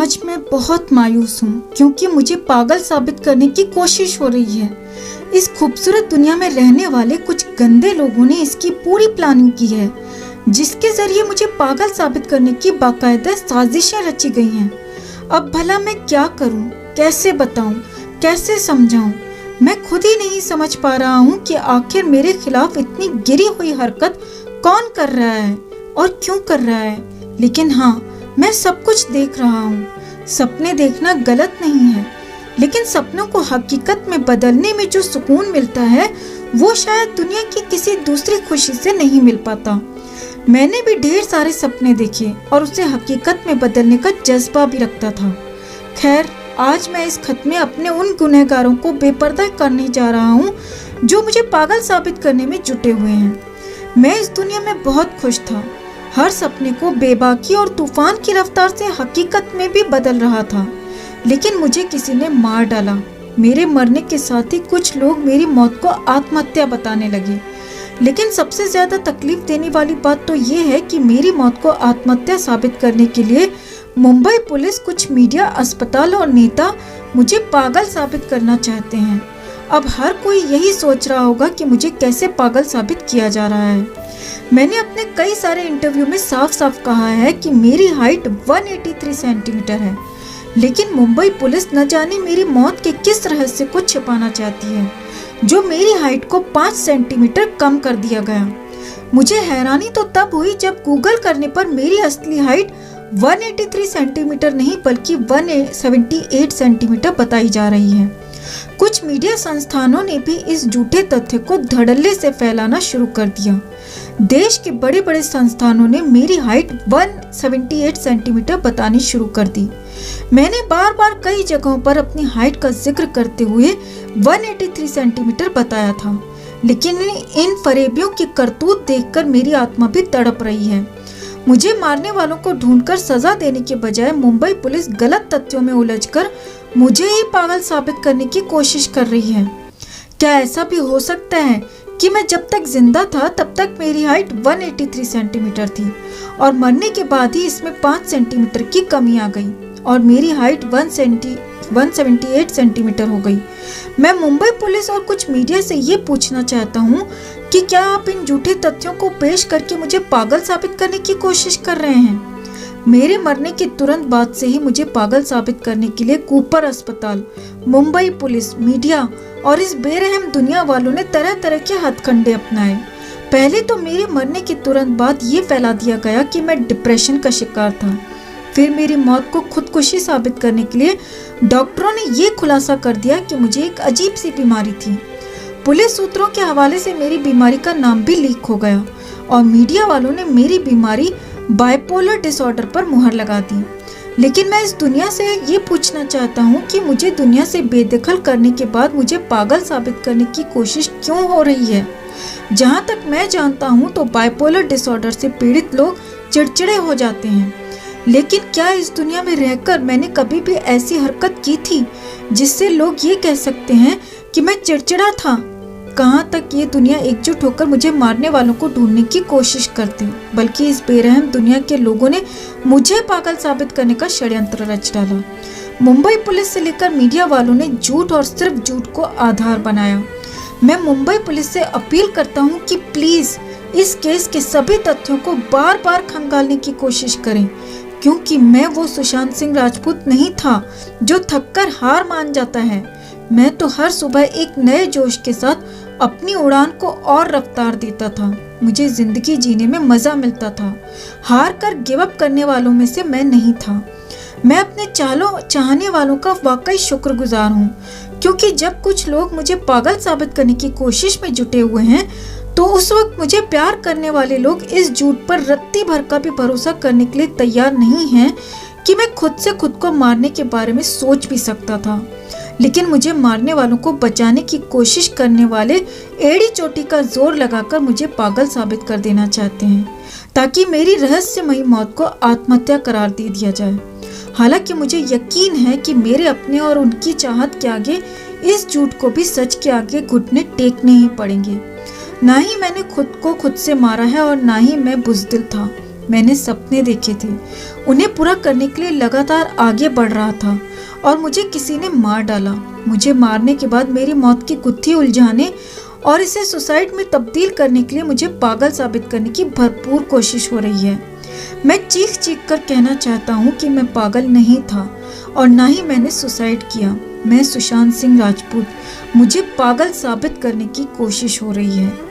आज मैं बहुत मायूस हूँ क्योंकि मुझे पागल साबित करने की कोशिश हो रही है। इस खूबसूरत दुनिया में रहने वाले कुछ गंदे लोगों ने इसकी पूरी प्लानिंग की है, जिसके जरिए मुझे पागल साबित करने की बाकायदा साजिशें रची गई हैं। अब भला मैं क्या करूँ, कैसे बताऊँ, कैसे समझाऊँ? मैं खुद ही नहीं समझ पा रहा हूँ कि आखिर मेरे खिलाफ इतनी गिरी हुई हरकत कौन कर रहा है और क्यों कर रहा है। लेकिन हाँ, मैं सब कुछ देख रहा हूँ। सपने देखना गलत नहीं है, लेकिन सपनों को हकीकत में बदलने में जो सुकून मिलता है वो शायद दुनिया की किसी दूसरी खुशी से नहीं मिल पाता। मैंने भी ढेर सारे सपने देखे और उसे हकीकत में बदलने का जज्बा भी रखता था। खैर, आज मैं इस खत में अपने उन गुनहगारों को बेपर्दा करने जा रहा हूँ जो मुझे पागल साबित करने में जुटे हुए हैं। मैं इस दुनिया में बहुत खुश था। हर सपने को बेबाकी और तूफान की रफ्तार से हकीकत में भी बदल रहा था, लेकिन मुझे किसी ने मार डाला। मेरे मरने के साथ ही कुछ लोग मेरी मौत को आत्महत्या बताने लगे। लेकिन सबसे ज्यादा तकलीफ देने वाली बात तो ये है कि मेरी मौत को आत्महत्या साबित करने के लिए मुंबई पुलिस, कुछ मीडिया, अस्पताल और नेता मुझे पागल साबित करना चाहते हैं। अब हर कोई यही सोच रहा होगा कि मुझे कैसे पागल साबित किया जा रहा है। मैंने अपने कई सारे इंटरव्यू में साफ साफ कहा है कि मेरी हाइट 183 सेंटीमीटर है, लेकिन मुंबई पुलिस न जाने मेरी मौत के किस रहस्य को छिपाना चाहती है, जो मेरी हाइट को 5 सेंटीमीटर कम कर दिया गया। मुझे हैरानी तो तब हुई जब गूगल करने पर मेरी असली हाइट 183 सेंटीमीटर नहीं बल्कि 178 सेंटीमीटर बताई जा रही है। कुछ मीडिया संस्थानों ने भी इस झूठे तथ्य को धड़ल्ले से फैलाना शुरू कर दिया। देश के बड़े बड़े संस्थानों ने मेरी हाइट 178 सेंटीमीटर बतानी शुरू कर दी। मैंने बार बार कई जगहों पर अपनी हाइट का जिक्र करते हुए 183 सेंटीमीटर बताया था, लेकिन इन फरेबियों की करतूत देखकर मेरी आत्मा भी तड़प रही है। मुझे मारने वालों को ढूंढकर सजा देने के बजाय मुंबई पुलिस गलत तथ्यों में उलझकर मुझे ही पागल साबित करने की कोशिश कर रही है। क्या ऐसा भी हो सकता है कि मैं जब तक जिंदा था तब तक मेरी हाइट 183 सेंटीमीटर थी और मरने के बाद ही इसमें 5 सेंटीमीटर की कमी आ गई और मेरी हाइट 178 सेंटीमीटर हो गई? मैं मुंबई पुलिस और कुछ मीडिया से ये पूछना चाहता हूँ कि क्या आप इन झूठे तथ्यों को पेश करके मुझे पागल साबित करने की कोशिश कर रहे हैं? मेरे मरने के तुरंत बाद से ही मुझे पागल साबित करने के लिए कूपर अस्पताल, मुंबई पुलिस, मीडिया और इस बेरहम दुनिया वालों ने तरह तरह के हथकंडे अपनाए। पहले तो मेरे मरने के तुरंत बाद ये फैला दिया गया कि मैं डिप्रेशन का शिकार था। फिर मेरी मौत को खुदकुशी साबित करने के लिए डॉक्टरों ने ये खुलासा कर दिया कि मुझे एक अजीब सी बीमारी थी। पुलिस सूत्रों के हवाले से मेरी बीमारी का नाम भी लीक हो गया और मीडिया वालों ने मेरी बीमारी बाइपोलर डिसऑर्डर पर मुहर लगा दी। लेकिन मैं इस दुनिया से ये पूछना चाहता हूँ कि मुझे दुनिया से बेदखल करने के बाद मुझे पागल साबित करने की कोशिश क्यों हो रही है? जहाँ तक मैं जानता हूँ तो बाइपोलर डिसऑर्डर से पीड़ित लोग चिड़चिड़े हो जाते हैं, लेकिन क्या इस दुनिया में रहकर मैंने कभी भी ऐसी हरकत की थी जिससे लोग ये कह सकते हैं कि मैं चिड़चिड़ा था? कहाँ तक ये दुनिया एकजुट होकर मुझे मारने वालों को ढूंढने की कोशिश करती, बल्कि इस बेरहम दुनिया के लोगों ने मुझे पागल साबित करने का षड्यंत्र रच डाला। मुंबई पुलिस से लेकर मीडिया वालों ने झूठ और सिर्फ झूठ को आधार बनाया। मैं मुंबई पुलिस से अपील करता हूँ कि प्लीज इस केस के सभी तथ्यों को बार बार खंगालने की कोशिश करें, क्योंकि मैं वो सुशांत सिंह राजपूत नहीं था जो थककर हार मान जाता है। मैं तो हर सुबह एक नए जोश के साथ अपनी उड़ान को और रफ्तार देता था। मुझे जिंदगी जीने में मजा मिलता था। हार कर गिव अप करने वालों में से मैं नहीं था। मैं अपने चाहने वालों का वाकई शुक्रगुजार हूँ, क्योंकि जब कुछ लोग मुझे पागल साबित करने की कोशिश में जुटे हुए हैं तो उस वक्त मुझे प्यार करने वाले लोग इस झूठ पर रत्ती भर का भी भरोसा करने के लिए तैयार नहीं हैं कि मैं खुद से खुद को मारने के बारे में सोच भी सकता था। लेकिन मुझे मारने वालों को बचाने की कोशिश करने वाले एड़ी चोटी का जोर लगाकर मुझे पागल साबित कर देना चाहते हैं, ताकि मेरी रहस्यमयी मौत को आत्महत्या करार दे दिया जाए। हालांकि मुझे यकीन है कि मेरे अपने और उनकी चाहत के आगे इस झूठ को भी सच के आगे घुटने टेकने ही पड़ेंगे। ना ही मैंने खुद को खुद से मारा है और ना ही मैं बुज़दिल था। मैंने सपने देखे थे, उन्हें पूरा करने के लिए लगातार आगे बढ़ रहा था और मुझे किसी ने मार डाला। मुझे मारने के बाद मेरी मौत की गुत्थी उलझाने और इसे सुसाइड में तब्दील करने के लिए मुझे पागल साबित करने की भरपूर कोशिश हो रही है। मैं चीख चीख कर कहना चाहता हूँ कि मैं पागल नहीं था और ना ही मैंने सुसाइड किया। मैं सुशांत सिंह राजपूत, मुझे पागल साबित करने की कोशिश हो रही है।